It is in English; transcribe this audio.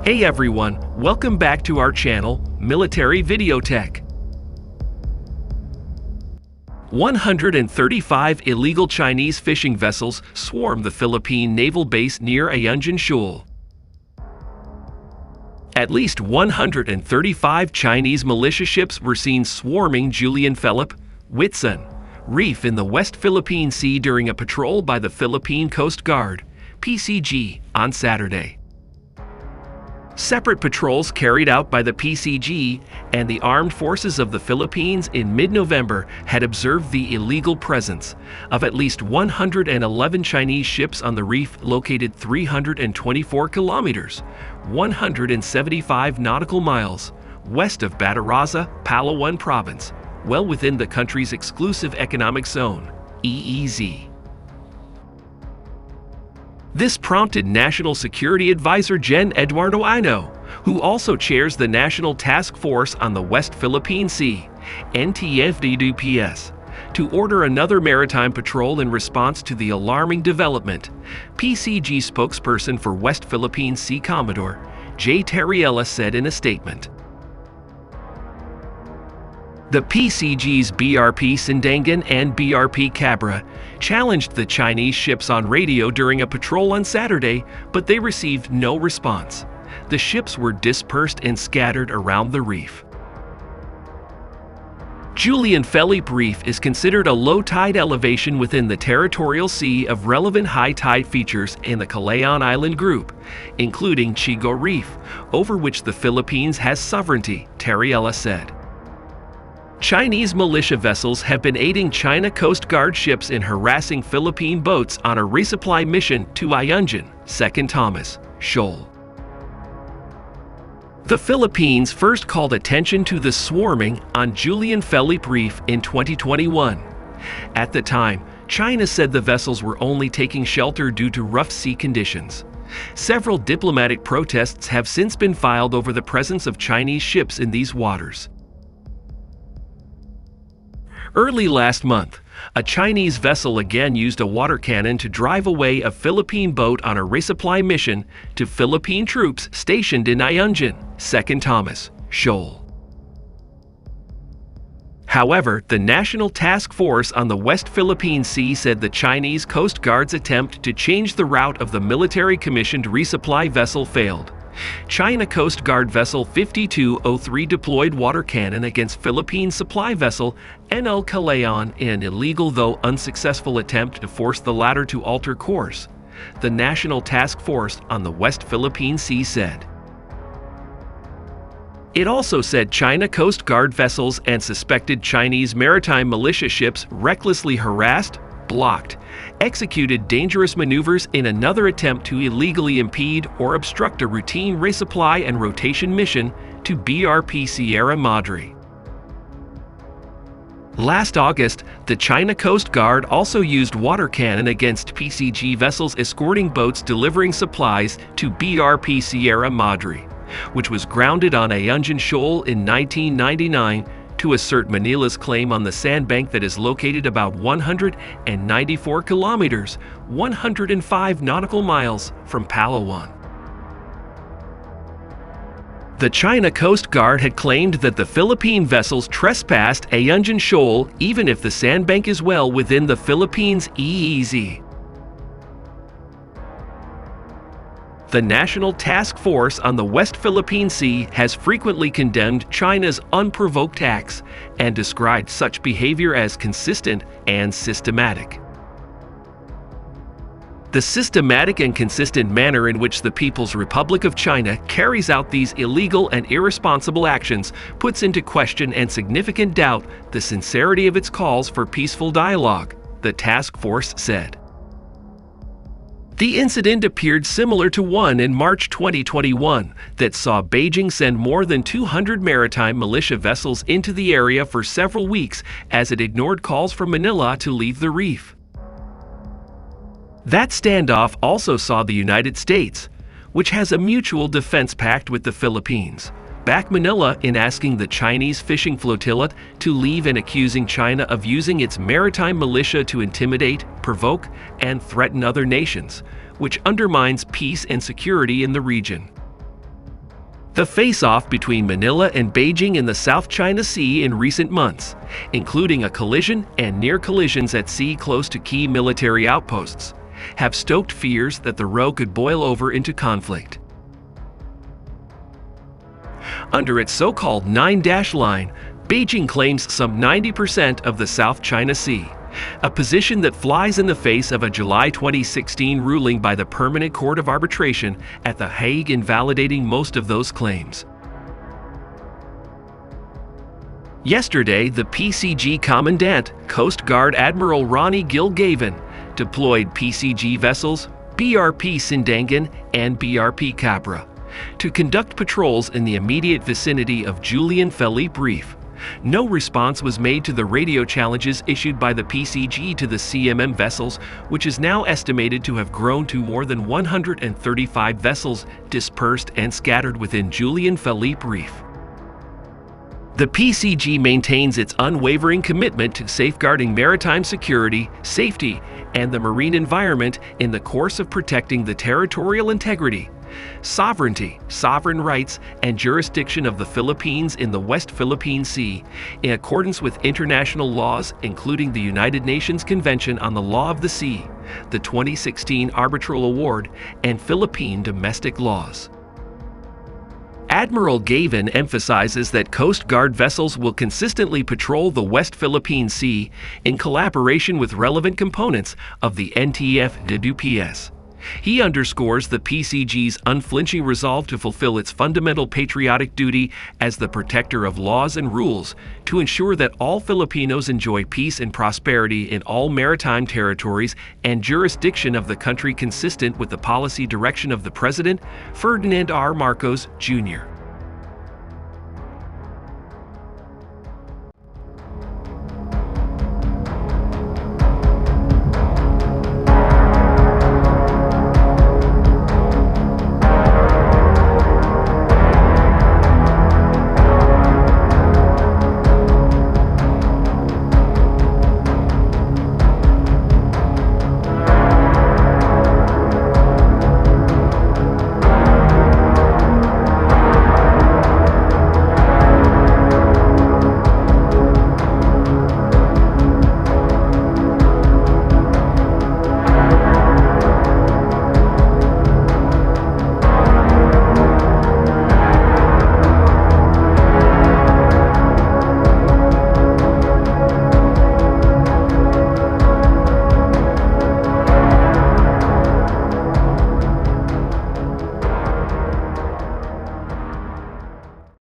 Hey everyone, welcome back to our channel, Military Video Tech. 135 illegal Chinese fishing vessels swarm the Philippine naval base near Ayungin Shoal. At least 135 Chinese militia ships were seen swarming Julian Felipe Reef in the West Philippine Sea during a patrol by the Philippine Coast Guard, PCG, on Saturday. Separate patrols carried out by the PCG and the Armed Forces of the Philippines in mid-November had observed the illegal presence of at least 111 Chinese ships on the reef located 324 kilometers, 175 nautical miles, west of Bataraza, Palawan province, well within the country's exclusive economic zone, EEZ. This prompted National Security Advisor Gen. Eduardo Ino, who also chairs the National Task Force on the West Philippine Sea, NTFDDPS, to order another maritime patrol in response to the alarming development, PCG spokesperson for West Philippine Sea Commodore J. Terriella said in a statement. The PCG's BRP Sindangan and BRP Cabra challenged the Chinese ships on radio during a patrol on Saturday, but they received no response. The ships were dispersed and scattered around the reef. Julian Felipe Reef is considered a low tide elevation within the territorial sea of relevant high tide features in the Palawan Island group, including Chigo Reef, over which the Philippines has sovereignty, Terriella said. Chinese militia vessels have been aiding China Coast Guard ships in harassing Philippine boats on a resupply mission to Ayungin, second Thomas Shoal. The Philippines first called attention to the swarming on Julian Felipe Reef in 2021. At the time, China said the vessels were only taking shelter due to rough sea conditions. Several diplomatic protests have since been filed over the presence of Chinese ships in these waters. Early last month, a Chinese vessel again used a water cannon to drive away a Philippine boat on a resupply mission to Philippine troops stationed in Ayungin, second Thomas Shoal. However, the National Task Force on the West Philippine Sea said the Chinese Coast Guard's attempt to change the route of the military-commissioned resupply vessel failed. China Coast Guard vessel 5203 deployed water cannon against Philippine supply vessel NL Calayan in an illegal though unsuccessful attempt to force the latter to alter course, the National Task Force on the West Philippine Sea said. It also said China Coast Guard vessels and suspected Chinese maritime militia ships recklessly harassed, blocked, executed dangerous maneuvers in another attempt to illegally impede or obstruct a routine resupply and rotation mission to BRP Sierra Madre. Last August, the China Coast Guard also used water cannon against PCG vessels escorting boats delivering supplies to BRP Sierra Madre, which was grounded on Ayungin Shoal in 1999 to assert Manila's claim on the sandbank that is located about 194 kilometers, 105 nautical miles from Palawan. The China Coast Guard had claimed that the Philippine vessels trespassed Ayungin Shoal even if the sandbank is well within the Philippines' EEZ. The National Task Force on the West Philippine Sea has frequently condemned China's unprovoked acts and described such behavior as consistent and systematic. The systematic and consistent manner in which the People's Republic of China carries out these illegal and irresponsible actions puts into question and significant doubt the sincerity of its calls for peaceful dialogue, the task force said. The incident appeared similar to one in March 2021 that saw Beijing send more than 200 maritime militia vessels into the area for several weeks as it ignored calls from Manila to leave the reef. That standoff also saw the United States, which has a mutual defense pact with the Philippines, back Manila in asking the Chinese fishing flotilla to leave and accusing China of using its maritime militia to intimidate, provoke, and threaten other nations, which undermines peace and security in the region. The face-off between Manila and Beijing in the South China Sea in recent months, including a collision and near collisions at sea close to key military outposts, have stoked fears that the row could boil over into conflict. Under its so-called nine-dash line, Beijing claims some 90% of the South China Sea, a position that flies in the face of a July 2016 ruling by the Permanent Court of Arbitration at The Hague invalidating most of those claims. Yesterday, the PCG Commandant, Coast Guard Admiral Ronnie Gilgavin, deployed PCG vessels BRP Sindangan and BRP Cabra to conduct patrols in the immediate vicinity of Julian Felipe Reef. No response was made to the radio challenges issued by the PCG to the CMM vessels, which is now estimated to have grown to more than 135 vessels dispersed and scattered within Julian Felipe Reef. The PCG maintains its unwavering commitment to safeguarding maritime security, safety, and the marine environment in the course of protecting the territorial integrity, sovereignty, sovereign rights, and jurisdiction of the Philippines in the West Philippine Sea, in accordance with international laws including the United Nations Convention on the Law of the Sea, the 2016 Arbitral Award, and Philippine domestic laws. Admiral Gavin emphasizes that Coast Guard vessels will consistently patrol the West Philippine Sea in collaboration with relevant components of the NTF-DDPS. He underscores the PCG's unflinching resolve to fulfill its fundamental patriotic duty as the protector of laws and rules to ensure that all Filipinos enjoy peace and prosperity in all maritime territories and jurisdiction of the country consistent with the policy direction of the President, Ferdinand R. Marcos, Jr.